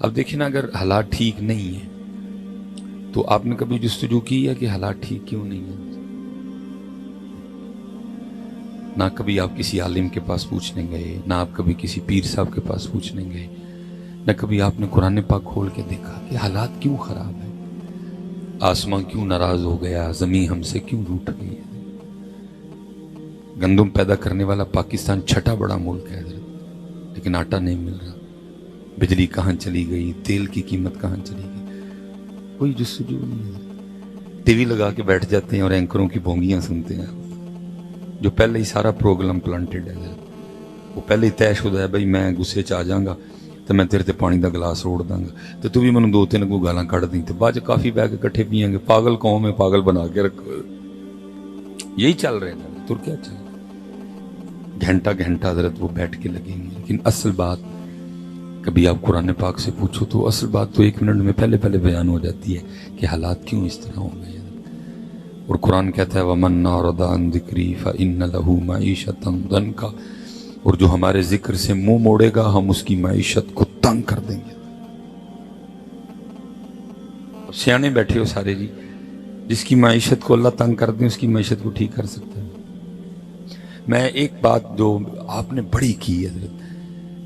اب دیکھیں نا، اگر حالات ٹھیک نہیں ہیں تو آپ نے کبھی جستجو کی ہے کہ حالات ٹھیک کیوں نہیں ہیں؟ نہ کبھی آپ کسی عالم کے پاس پوچھنے گئے، نہ آپ کبھی کسی پیر صاحب کے پاس پوچھنے گئے، نہ کبھی آپ نے قرآن پاک کھول کے دیکھا کہ حالات کیوں خراب ہیں، آسمان کیوں ناراض ہو گیا، زمین ہم سے کیوں روٹھ گئی ہے۔ گندم پیدا کرنے والا پاکستان چھٹا بڑا ملک ہے حضرت، لیکن آٹا نہیں مل رہا، بجلی کہاں چلی گئی، تیل کی قیمت کہاں چلی گئی، کوئی جستجو نہیں ہے۔ ٹی وی لگا کے بیٹھ جاتے ہیں اور اینکروں کی بھونگیاں سنتے ہیں، جو پہلے ہی سارا پروگرام پلانٹڈ ہے، وہ پہلے ہی طے شدہ ہے، بھائی میں غصے چ آ جاؤں گا تو میں تیرے تے پانی دا گلاس روڑ داں گا تو بھی منوں 2-3 کو گالاں کڑ دیں، تو بعد کافی بہ کے کٹھے پیئیں گے، پاگل قوم ہے، پاگل بنا کے رکھو۔ یہی چل رہے ہیں، تر کیا چل گھنٹہ گھنٹہ حضرت وہ بیٹھ کے لگیں گے، لیکن اصل بات کبھی آپ قرآن پاک سے پوچھو تو اصل بات تو 1 منٹ میں پہلے بیان ہو جاتی ہے کہ حالات کیوں اس طرح ہو گئے۔ اور قرآن کہتا ہے وَمَنْ أَعْرَضَ عَنْ ذِكْرِي فَإِنَّ لَهُ مَعِيشَةً ضَنْكَ، اور جو ہمارے ذکر سے منہ موڑے گا ہم اس کی معیشت کو تنگ کر دیں گے۔ اب سیانے بیٹھے ہو سارے جی، جس کی معیشت کو اللہ تنگ کر دیں اس کی معیشت کو ٹھیک کر سکتا ہے۔ میں ایک بات جو آپ نے بڑی کی حضرت،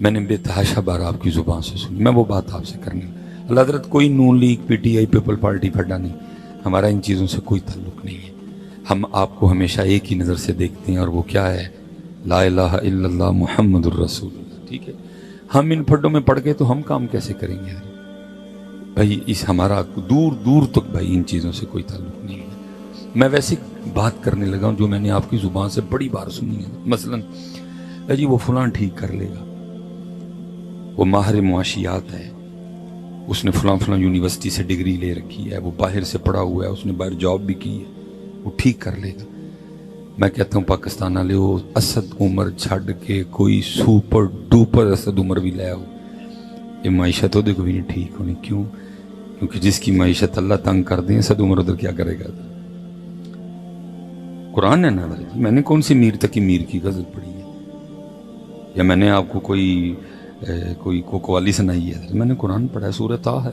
میں نے بے تحاشا بار آپ کی زبان سے سنی، میں وہ بات آپ سے کرنی۔ اللہ حضرت کوئی Noon league, P T I, people party پھڈا نہیں، ہمارا ان چیزوں سے کوئی تعلق نہیں ہے۔ ہم آپ کو ہمیشہ ایک ہی نظر سے دیکھتے ہیں، اور وہ کیا ہے؟ لا الہ الا اللہ محمد الرسول اللہ، ٹھیک ہے؟ ہم ان پھڈوں میں پڑ گئے تو ہم کام کیسے کریں گے بھائی؟ اس ہمارا دور دور تک بھائی ان چیزوں سے کوئی تعلق نہیں ہے۔ میں ویسے بات کرنے لگا ہوں جو میں نے آپ کی زبان سے بڑی بار سنی ہے، مثلا جی وہ فلاں ٹھیک کر لے گا، وہ ماہر معاشیات ہے، اس نے فلاں یونیورسٹی سے ڈگری لے رکھی ہے، وہ باہر سے پڑھا ہوا ہے، اس نے باہر جاب بھی کی ہے، وہ ٹھیک کر لے گا۔ میں کہتا ہوں پاکستان والے وہ اسد عمر چھڈ کے کوئی سپر ڈوپر اسد عمر بھی لے آؤ، یہ معیشت وہ بھی نہیں ٹھیک ہونی۔ کیوں؟ کیونکہ جس کی معیشت اللہ تنگ کر دیں، اسد عمر ادھر کیا کرے گا؟ قرآن ہے نا، میں نے کون سی میر تقی میر کی غزل پڑھی ہے، یا میں نے آپ کو کوئی قوالی سنائی ہے؟ میں نے قرآن پڑھا ہے، سورہ طٰ ہے۔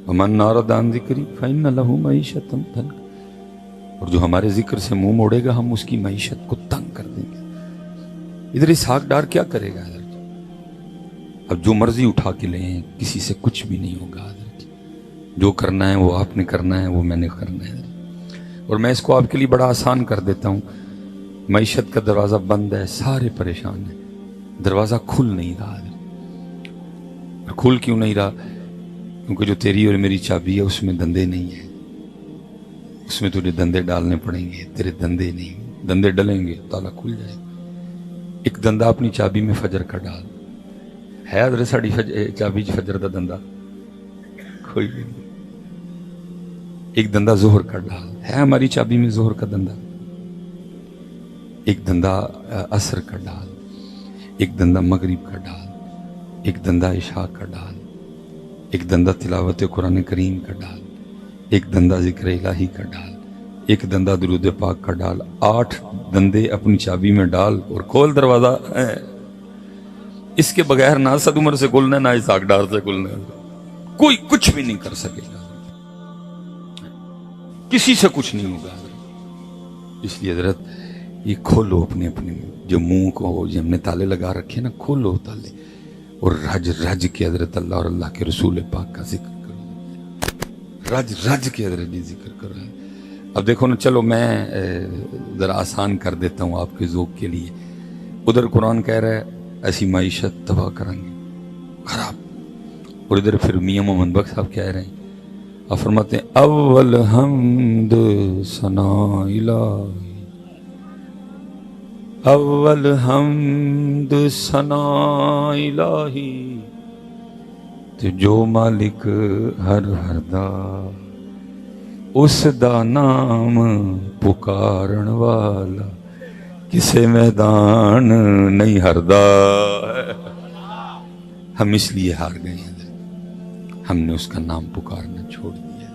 وَمَنْ أَعْرَضَ عَنْ ذِكْرِي فَإِنَّ لَهُ مَعِيشَةً ضَنْكَ، اور جو ہمارے ذکر سے منہ موڑے گا ہم اس کی معیشت کو تنگ کر دیں گے۔ ادھر اسحاق ڈار کیا کرے گا حضرت؟ اب جو مرضی اٹھا کے لیں، کسی سے کچھ بھی نہیں ہوگا حضرت۔ جو کرنا ہے وہ آپ نے کرنا ہے، وہ میں نے کرنا ہے۔ اور میں اس کو آپ کے لیے بڑا آسان کر دیتا ہوں، معیشت کا دروازہ بند ہے، سارے پریشان ہیں، دروازہ کھل نہیں رہا ہے۔ اور کھل کیوں نہیں رہا؟ کیونکہ جو تیری اور میری چابی ہے اس میں دندے نہیں ہیں، اس میں تجھے دندے ڈالنے پڑیں گے، تیرے دندے نہیں، دندے ڈلیں گے تالا کھل جائے گا۔ ایک دندہ اپنی چابی میں فجر کا ڈال ہے، حضرت ساڑی چابی فجر دا دندہ کوئی نہیں۔ ایک دندہ ظہر کا ڈال ہے ہماری چابی میں، ظہر کا دندہ۔ ایک دندہ عصر کا ڈال، ایک دندہ مغرب کا ڈال، ایک دندہ عشاء کا ڈال، ایک دندہ تلاوت قرآن کریم کا ڈال، ایک دندہ ذکر الہی کا ڈال، ایک دندہ درود پاک کا ڈال۔ 8 دندے اپنی چابی میں ڈال اور کھول دروازہ۔ اس کے بغیر نہ اسد عمر سے کھلنا ہے، نہ اسحاق ڈار سے کھلنا ہے، کوئی کچھ بھی نہیں کر سکے گا، کسی سے کچھ نہیں ہوگا۔ اس لیے حضرت یہ کھولو اپنے جو منہ کو، جو ہم نے تالے لگا رکھے نا، کھولو تالے اور رج رج کے حضرت اللہ اور اللہ کے رسول پاک کا ذکر کرو، رج رج کے حضرت جی ذکر کرو۔ اب دیکھو نا، چلو میں ذرا آسان کر دیتا ہوں آپ کے ذوق کے لیے۔ ادھر قرآن کہہ رہا ہے ایسی معیشت تباہ کریں گے، خراب، اور ادھر پھر میاں محمد بخش صاحب کہہ رہے ہیں، آپ فرماتے ہیں اول حمد ثنا الہی، اول حمد ثنا الہی، تے جو مالک ہر دا اس دا نام پکارن والا کسے میدان نہیں ہردا۔ ہم اس لیے ہار گئے ہیں، ہم نے اس کا نام پکارنا چھوڑ دیا،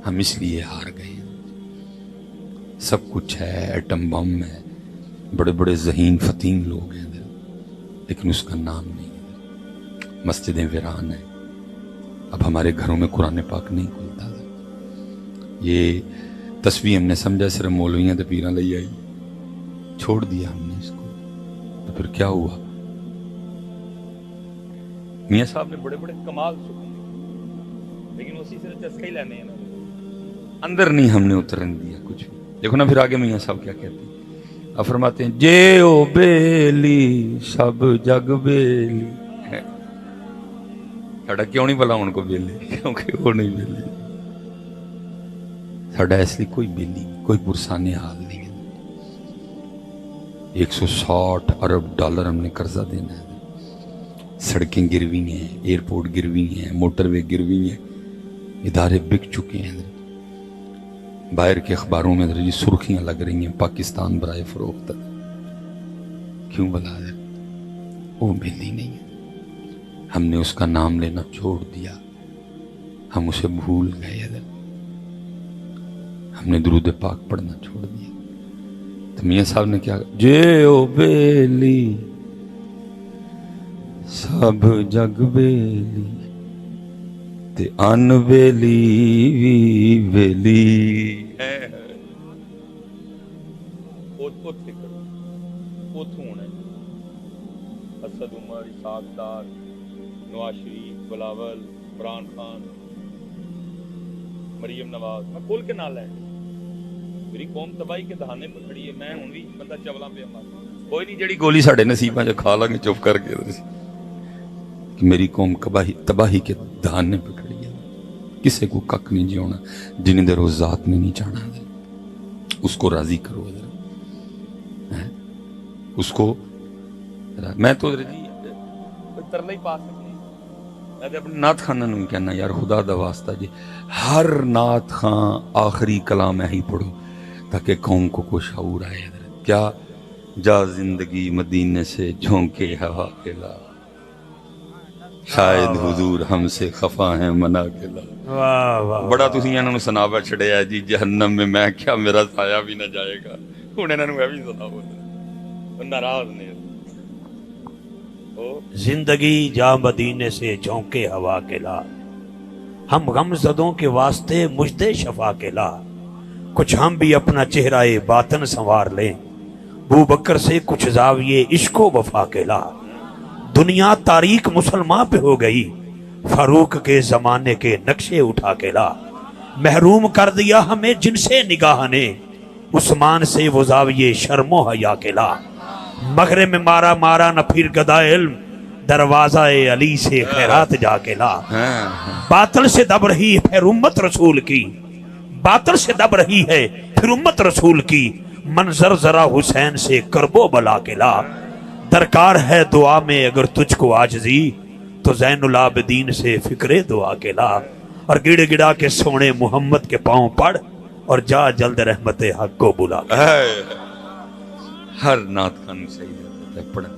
ہم اس لیے ہار گئے ہیں۔ سب کچھ ہے، ایٹم بم ہے، بڑے بڑے ذہین فتیم لوگ ہیں، لیکن اس کا نام نہیں ہے۔ مسجدیں ویران ہیں، اب ہمارے گھروں میں قرآن پاک نہیں کھلتا. یہ تصویر ہم نے سمجھا صرف مولویاں تے پیراں لئی آئی، چھوڑ دیا ہم نے اس کو. تو پھر کیا ہوا؟ میاں صاحب نے بڑے بڑے کمال سنے، لیکن اسی سے چسکا ہی لینے ہیں نا، اندر نہیں ہم نے اترن دیا کچھ بھی. دیکھو نا پھر آگے میاں صاحب کیا کہتے ہیں، آپ فرماتے ہیں جے او بیلی سب جگ بیلی. ساڈا کیوں نہیں بلا ان کو بیلی؟ کیونکہ وہ نہیں بیلی. ساڈا اس لیے کوئی بیلی نہیں، کوئی پرسانے حال نہیں ہے. 160 ارب ڈالر ہم نے قرضہ دینا ہے، سڑکیں گروی ہیں، ایئرپورٹ گروی ہیں، موٹر وے گروی ہیں، ادارے بک چکے ہیں. باہر کے اخباروں میں جی سرخیاں لگ رہی ہیں پاکستان برائے فروخت. کیوں بلا ہے؟ وہ بیلی نہیں ہے. ہم نے اس کا نام لینا چھوڑ دیا، ہم اسے بھول گئے، ہم نے درود پاک پڑھنا چھوڑ دیا. تو میاں صاحب نے کیا کہا، جے او بیلی سب جگ بیلی تے ان بیلی وی بیلی. اسد عمر، اسحاق ڈار، نواز شریف، بلاول، عمران خان، مریم نواز، میں کھول کے نال ہے. میری قوم تباہی کے دہانے پہ کھڑی ہے، میں ہوں بھی بندہ چولاں پہ مار کوئی نہیں. جڑی گولی ساڈے نصیباں چ کھا لاں گے چپ کر کے کہ میری قوم تباہی کے دہانے پہ کھڑی ہے. کسے کو کک نہیں جیونا جنہیں دیر اس ذات نے نہیں چاہنا. اس کو راضی کرو اس کو. میں تو جی ترلا ہی پا سکتی، میں تو اپنے نعت خانہ نوں کہنا یار خدا دا واسطہ جی ہر نعت خان آخری کلام ہے ہی پڑھو تاکہ قوم کو کچھ شعور آئے. کیا جا زندگی مدینے سے جھونکے ہوا کے لا، شاید حضور ہم سے خفا ہیں منا کے لا. بڑا تسی انہاں نوں سناوا چھڑیا جی جہنم میں کیا میرا سایہ بھی نہ جائے گا. ہن انہاں نوں بھی سناؤ، ناراض نے. زندگی جا مدینے سے جھونکے ہوا کے لا، ہم غم زدوں کے واسطے مجدے شفا کے لا. کچھ ہم بھی اپنا چہرہ باطن سنوار لیں، بو بکر سے کچھ زاویے عشق و وفا کے لا. دنیا تاریک مسلمان پہ ہو گئی، فاروق کے زمانے کے نقشے اٹھا کے لا. محروم کر دیا ہمیں جن سے نگاہ نے، عثمان سے وہ زاویے شرم و حیا کے لا. مغرب میں مارا نہ پھر گدا علم، دروازہ علی سے خیرات جا کے لا. باطل سے دب رہی ہے پھر امت رسول کی، باطل سے دب رہی ہے پھر امت رسول کی. منظر ذرا حسین سے کرب و بلا کے لا. درکار ہے دعا میں اگر تجھ کو عاجزی، تو زین العابدین سے فکر دعا کے لا. اور گڑ گڑا کے سونے محمد کے پاؤں پڑھ، اور جا جلد رحمت حق کو بلا کے لا. ہر نعت خان صحیح ہوتا ہے پڑھنا،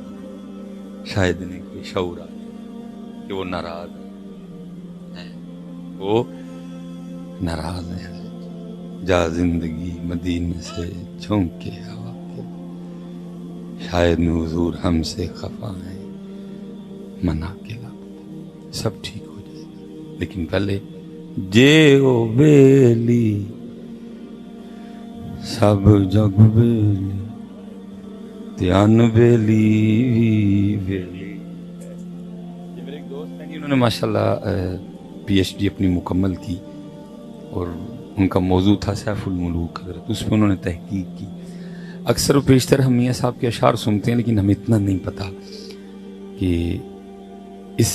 شاید انہیں کوئی شعور آئے کہ وہ ناراض ہے، وہ ناراض ہے. جا زندگی مدینے سے جھونکے ہوا کے، شاید حضور ہم سے خفا ہے منا کے لا. سب ٹھیک ہو جائے گا، لیکن پہلے جے او بیلی سب جگ بیلی تیان بیلی بیلی. یہ میرے ایک دوست ہیں جی، انہوں نے ماشاءاللہ پی ایچ ڈی اپنی مکمل کی، اور ان کا موضوع تھا سیف الملوک حضرت. اس پہ انہوں نے تحقیق کی. اکثر و بیشتر ہم میاں صاحب کے اشعار سنتے ہیں، لیکن ہمیں اتنا نہیں پتا کہ اس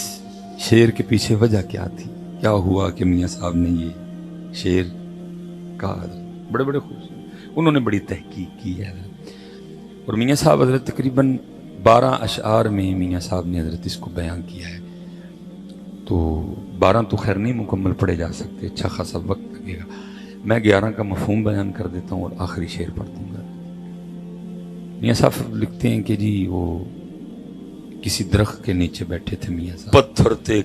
شعر کے پیچھے وجہ کیا تھی، کیا ہوا کہ میاں صاحب نے یہ شعر کہا. بڑے بڑے خوبصورت انہوں نے بڑی تحقیق کی ہے حضرت. اور میاں صاحب حضرت تقریباً 12 اشعار میں میاں صاحب نے حضرت اس کو بیان کیا ہے. تو 12 تو خیر نہیں مکمل پڑھے جا سکتے، اچھا خاصا وقت لگے گا. میں 11 کا مفہوم بیان کر دیتا ہوں اور آخری شعر پڑھ دوں گا. میاں صاحب لکھتے ہیں کہ جی وہ کسی درخت کے نیچے بیٹھے تھے میاں صاحب، پتھر تے